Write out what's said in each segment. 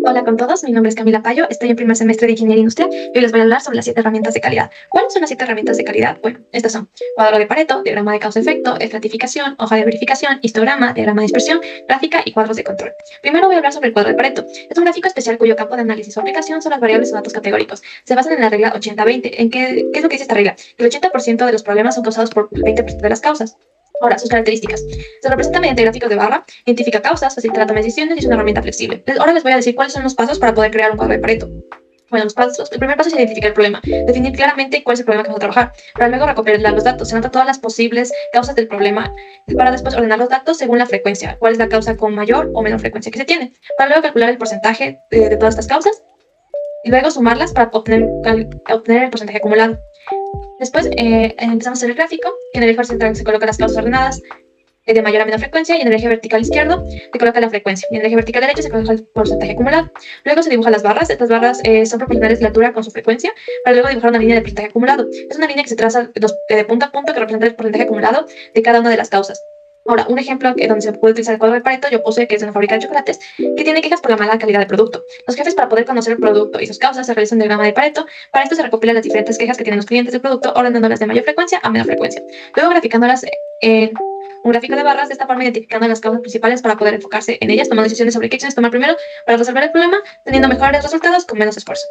Hola con todos, mi nombre es Camila Payo, estoy en primer semestre de Ingeniería Industrial y hoy les voy a hablar sobre las 7 herramientas de calidad. ¿Cuáles son las 7 herramientas de calidad? Bueno, estas son cuadro de Pareto, diagrama de causa-efecto, estratificación, hoja de verificación, histograma, diagrama de dispersión, gráfica y cuadros de control. Primero voy a hablar sobre el cuadro de Pareto. Es un gráfico especial cuyo campo de análisis o aplicación son las variables o datos categóricos. Se basan en la regla 80-20. ¿Qué es lo que dice esta regla? Que el 80% de los problemas son causados por el 20% de las causas. Ahora, sus características. Se representa mediante gráficos de barra, identifica causas, facilita la toma de decisiones y es una herramienta flexible. Ahora les voy a decir cuáles son los pasos para poder crear un cuadro de Pareto. Bueno, los pasos, el primer paso es identificar el problema, definir claramente cuál es el problema que vamos a trabajar, para luego recopilar los datos, se nota todas las posibles causas del problema, para después ordenar los datos según la frecuencia, cuál es la causa con mayor o menor frecuencia que se tiene, para luego calcular el porcentaje de todas estas causas y luego sumarlas para obtener el porcentaje acumulado. Después empezamos a hacer el gráfico. En el eje horizontal se colocan las causas ordenadas de mayor a menor frecuencia y en el eje vertical izquierdo se coloca la frecuencia y en el eje vertical derecho se coloca el porcentaje acumulado. Luego se dibujan las barras. Estas barras son proporcionales de la altura con su frecuencia para luego dibujar una línea de porcentaje acumulado. Es una línea que se traza de punto a punto que representa el porcentaje acumulado de cada una de las causas. Ahora, un ejemplo donde se puede utilizar el cuadro de Pareto, yo puse que es una fábrica de chocolates que tiene quejas por la mala calidad del producto. Los jefes, para poder conocer el producto y sus causas, se realizan un diagrama de Pareto. Para esto se recopilan las diferentes quejas que tienen los clientes del producto, ordenándolas de mayor frecuencia a menor frecuencia. Luego graficándolas en un gráfico de barras, de esta forma identificando las causas principales para poder enfocarse en ellas, tomando decisiones sobre qué acciones tomar primero para resolver el problema, teniendo mejores resultados con menos esfuerzo.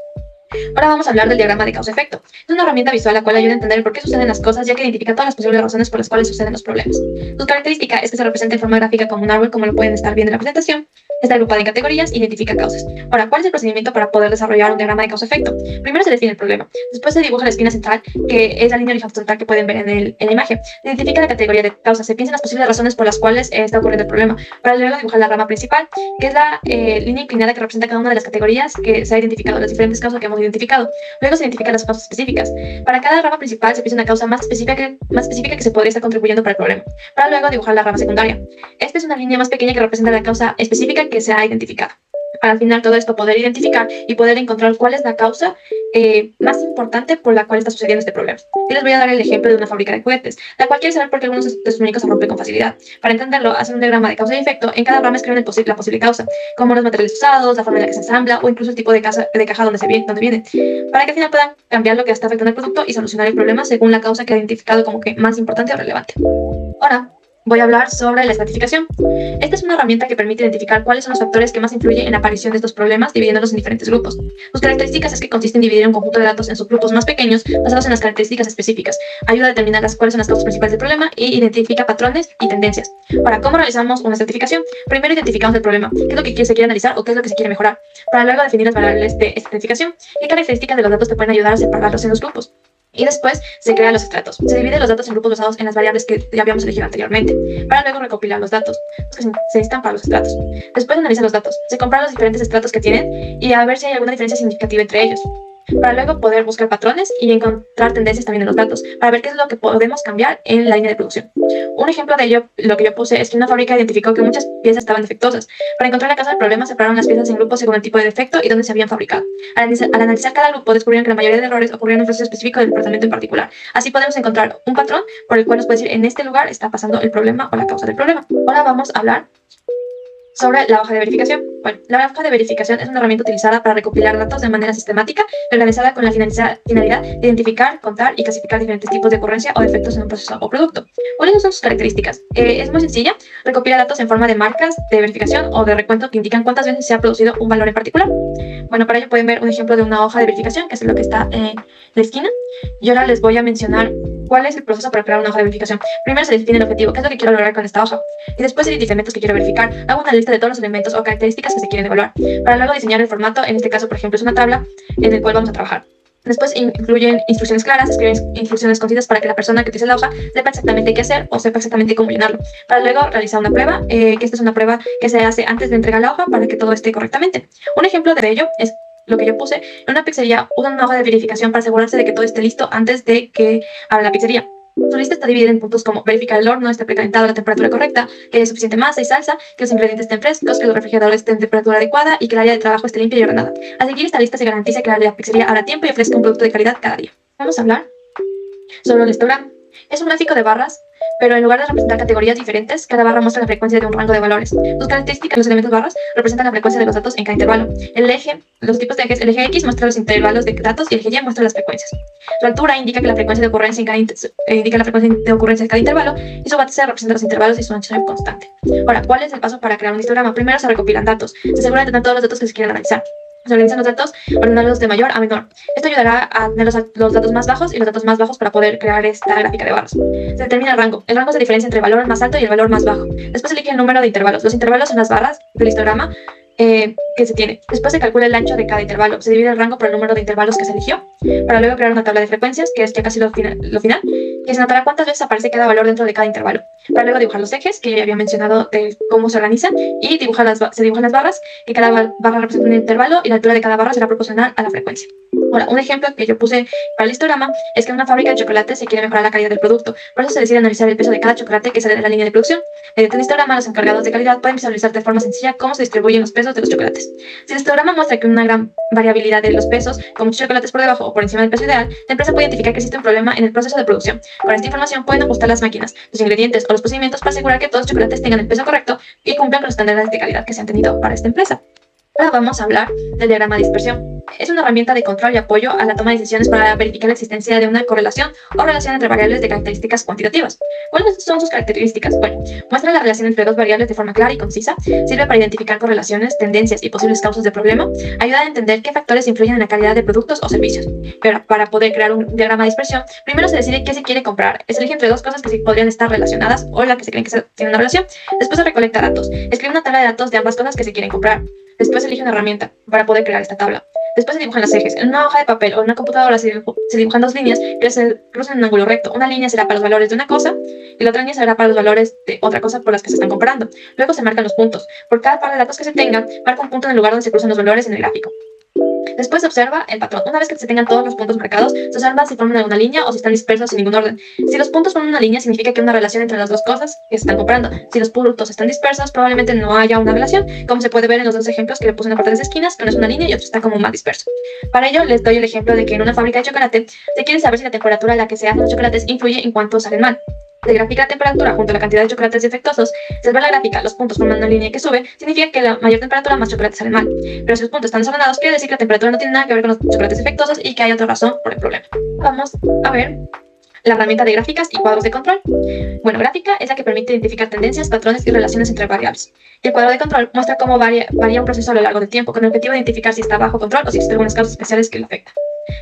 Ahora vamos a hablar del diagrama de causa-efecto. Es una herramienta visual la cual ayuda a entender por qué suceden las cosas, ya que identifica todas las posibles razones por las cuales suceden los problemas. Su característica es que se representa en forma gráfica como un árbol, como lo pueden estar viendo en la presentación. Está agrupada en categorías e identifica causas. Ahora, ¿cuál es el procedimiento para poder desarrollar un diagrama de causa-efecto? Primero se define el problema. Después se dibuja la espina central, que es la línea horizontal que pueden ver en la imagen. Se identifica la categoría de causas. Se piensa en las posibles razones por las cuales está ocurriendo el problema. Para luego dibujar la rama principal, que es la línea inclinada que representa cada una de las categorías que se ha identificado, las diferentes causas que hemos identificado. Luego se identifican las causas específicas. Para cada rama principal se piensa una causa más específica que se podría estar contribuyendo para el problema. Para luego dibujar la rama secundaria. Esta es una línea más pequeña que representa la causa específica que se ha identificado. Para al final todo esto poder identificar y poder encontrar cuál es la causa más importante por la cual está sucediendo este problema. Y les voy a dar el ejemplo de una fábrica de juguetes, la cual quiere saber por qué algunos de sus muñecos se rompen con facilidad. Para entenderlo, hacen un diagrama de causa y efecto. En cada rama escriben la posible causa, como los materiales usados, la forma en la que se ensambla o incluso el tipo de caja donde viene, para que al final puedan cambiar lo que está afectando el producto y solucionar el problema según la causa que ha identificado como que más importante o relevante. Ahora voy a hablar sobre la estratificación. Esta es una herramienta que permite identificar cuáles son los factores que más influyen en la aparición de estos problemas, dividiéndolos en diferentes grupos. Sus características es que consiste en dividir un conjunto de datos en subgrupos más pequeños basados en las características específicas. Ayuda a determinar cuáles son las causas principales del problema y identifica patrones y tendencias. Ahora, ¿cómo realizamos una estratificación? Primero identificamos el problema, qué es lo que se quiere analizar o qué es lo que se quiere mejorar, para luego definir las variables de estratificación y características de los datos que pueden ayudar a separarlos en los grupos. Y después se crean los estratos. Se dividen los datos en grupos basados en las variables que ya habíamos elegido anteriormente, para luego recopilar los datos que se necesitan para los estratos. Después analizan los datos. Se comparan los diferentes estratos que tienen y a ver si hay alguna diferencia significativa entre ellos, para luego poder buscar patrones y encontrar tendencias también en los datos, para ver qué es lo que podemos cambiar en la línea de producción. Un ejemplo de ello, lo que yo puse, es que una fábrica identificó que muchas piezas estaban defectuosas. Para encontrar la causa del problema, separaron las piezas en grupos según el tipo de defecto y dónde se habían fabricado. Al analizar cada grupo, descubrieron que la mayoría de errores ocurrieron en un proceso específico del departamento en particular. Así podemos encontrar un patrón por el cual nos puede decir en este lugar está pasando el problema o la causa del problema. Ahora vamos a hablar sobre la hoja de verificación. Bueno, la hoja de verificación es una herramienta utilizada para recopilar datos de manera sistemática, organizada con la finalidad de identificar, contar y clasificar diferentes tipos de ocurrencia o defectos en un proceso o producto. ¿Cuáles son sus características? Es muy sencilla, recopila datos en forma de marcas de verificación o de recuento que indican cuántas veces se ha producido un valor en particular. Bueno, para ello pueden ver un ejemplo de una hoja de verificación, que es lo que está en la esquina. Y ahora les voy a mencionar cuál es el proceso para crear una hoja de verificación. Primero se define el objetivo, qué es lo que quiero lograr con esta hoja. Y después se identifican elementos que quiero verificar. Hago una lista de todos los elementos o características que se quieren evaluar, para luego diseñar el formato. En este caso, por ejemplo, es una tabla en el cual vamos a trabajar. Después incluyen instrucciones claras, escriben instrucciones concisas para que la persona que utilice la hoja sepa exactamente qué hacer o sepa exactamente cómo llenarlo. Para luego realizar una prueba, que esta es una prueba que se hace antes de entregar la hoja para que todo esté correctamente. Un ejemplo de ello es lo que yo puse. En una pizzería usan una hoja de verificación para asegurarse de que todo esté listo antes de que abra la pizzería. Su lista está dividida en puntos como verificar el horno esté precalentado a la temperatura correcta, que haya suficiente masa y salsa, que los ingredientes estén frescos, que los refrigeradores estén en temperatura adecuada y que el área de trabajo esté limpia y ordenada. Al seguir esta lista se garantiza que la pizzería abra a tiempo y ofrezca un producto de calidad cada día. Vamos a hablar sobre el histograma. Es un gráfico de barras, pero en lugar de representar categorías diferentes, cada barra muestra la frecuencia de un rango de valores. Sus características, los elementos barras, representan la frecuencia de los datos en cada intervalo. Los tipos de ejes, el eje X muestra los intervalos de datos y el eje Y muestra las frecuencias. Su altura indica que la frecuencia de ocurrencia de cada intervalo, y su base representa los intervalos y su ancho constante. Ahora, ¿cuál es el paso para crear un histograma? Primero se recopilan datos. Se asegura de tener todos los datos que se quieren analizar. Se organizan los datos, ordenarlos de mayor a menor. Esto ayudará a tener los datos más bajos y los datos más bajos para poder crear esta gráfica de barras. Se determina el rango. El rango es la diferencia entre el valor más alto y el valor más bajo. Después se elige el número de intervalos. Los intervalos son las barras del histograma que se tiene. Después se calcula el ancho de cada intervalo. Se divide el rango por el número de intervalos que se eligió, para luego crear una tabla de frecuencias, que es ya casi lo final, que se notará cuántas veces aparece cada valor dentro de cada intervalo. Para luego dibujar los ejes, que yo ya había mencionado de cómo se organizan, y se dibujan las barras, que cada barra representa un intervalo y la altura de cada barra será proporcional a la frecuencia. Ahora, un ejemplo que yo puse para el histograma es que en una fábrica de chocolate se quiere mejorar la calidad del producto. Por eso se decide analizar el peso de cada chocolate que sale de la línea de producción. Mediante un histograma, los encargados de calidad pueden visualizar de forma sencilla cómo se distribuyen los pesos de los chocolates. Si el histograma muestra que hay una gran variabilidad de los pesos, con muchos chocolates por debajo o por encima del peso ideal, la empresa puede identificar que existe un problema en el proceso de producción. Con esta información pueden ajustar las máquinas, los ingredientes o los procedimientos para asegurar que todos los chocolates tengan el peso correcto y cumplan con los estándares de calidad que se han tenido para esta empresa. Ahora vamos a hablar del diagrama de dispersión. Es una herramienta de control y apoyo a la toma de decisiones para verificar la existencia de una correlación o relación entre variables de características cuantitativas. ¿Cuáles son sus características? Bueno, muestra la relación entre dos variables de forma clara y concisa, sirve para identificar correlaciones, tendencias y posibles causas de problema, ayuda a entender qué factores influyen en la calidad de productos o servicios. Pero para poder crear un diagrama de dispersión, primero se decide qué se quiere comprar. Se elige entre dos cosas que sí podrían estar relacionadas o la que se creen que tienen una relación. Después se recolecta datos. Escribe una tabla de datos de ambas cosas que se quieren comprar. Después se elige una herramienta para poder crear esta tabla. Después se dibujan los ejes. En una hoja de papel o en una computadora se dibujan dos líneas que se cruzan en un ángulo recto. Una línea será para los valores de una cosa y la otra línea será para los valores de otra cosa por las que se están comparando. Luego se marcan los puntos. Por cada par de datos que se tengan, marca un punto en el lugar donde se cruzan los valores en el gráfico. Después se observa el patrón. Una vez que se tengan todos los puntos marcados, se observa si forman una línea o si están dispersos sin ningún orden. Si los puntos forman una línea, significa que hay una relación entre las dos cosas que se están comparando. Si los puntos están dispersos, probablemente no haya una relación, como se puede ver en los dos ejemplos que le puse en la parte de las esquinas, que uno es una línea y otro está como más disperso. Para ello, les doy el ejemplo de que en una fábrica de chocolate se quiere saber si la temperatura a la que se hacen los chocolates influye en cuánto salen mal. Se grafica la temperatura junto a la cantidad de chocolates defectuosos. Si al ver la gráfica, los puntos forman una línea que sube, significa que la mayor temperatura más chocolates salen mal. Pero si los puntos están desordenados, quiere decir que la temperatura no tiene nada que ver con los chocolates defectuosos y que hay otra razón por el problema. Vamos a ver la herramienta de gráficas y cuadros de control. Bueno, gráfica es la que permite identificar tendencias, patrones y relaciones entre variables. Y el cuadro de control muestra cómo varía un proceso a lo largo del tiempo, con el objetivo de identificar si está bajo control o si existen algunas causas especiales que lo afectan.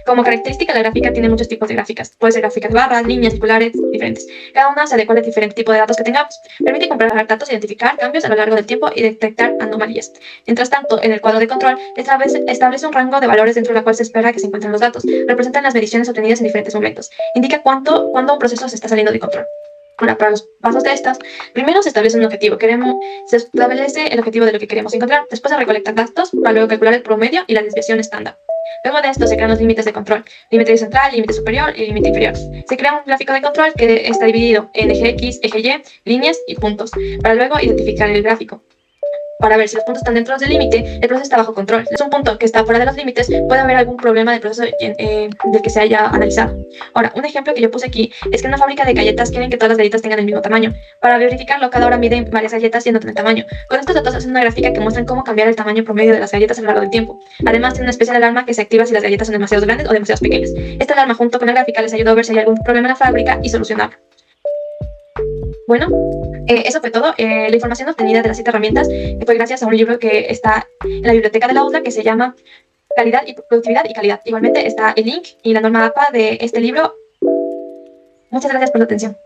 Como característica, la gráfica tiene muchos tipos de gráficas. Puede ser gráficas de barras, líneas, circulares, diferentes. Cada una se adecua al diferente tipo de datos que tengamos. Permite comparar datos, identificar cambios a lo largo del tiempo y detectar anomalías. Mientras tanto, en el cuadro de control, establece un rango de valores dentro del cual se espera que se encuentren los datos. Representan las mediciones obtenidas en diferentes momentos. Indica cuándo un proceso se está saliendo de control. Ahora, para los pasos de estas, primero se establece un objetivo. Se establece el objetivo de lo que queremos encontrar. Después se recolectan datos para luego calcular el promedio y la desviación estándar. Luego de esto se crean los límites de control, límite central, límite superior y límite inferior. Se crea un gráfico de control que está dividido en eje X, eje Y, líneas y puntos, para luego identificar el gráfico. Para ver si los puntos están dentro del límite, el proceso está bajo control. Si es un punto que está fuera de los límites, puede haber algún problema del proceso del que se haya analizado. Ahora, un ejemplo que yo puse aquí es que en una fábrica de galletas quieren que todas las galletas tengan el mismo tamaño. Para verificarlo, cada hora miden varias galletas y anotan el tamaño. Con estos datos hacen una gráfica que muestran cómo cambiar el tamaño promedio de las galletas a lo largo del tiempo. Además, tiene una especie de alarma que se activa si las galletas son demasiado grandes o demasiado pequeñas. Esta alarma junto con la gráfica les ayuda a ver si hay algún problema en la fábrica y solucionarlo. Bueno, eso fue todo. La información obtenida de las 7 herramientas fue gracias a un libro que está en la biblioteca de la UDLA que se llama Calidad y Productividad y Calidad. Igualmente está el link y la norma APA de este libro. Muchas gracias por su atención.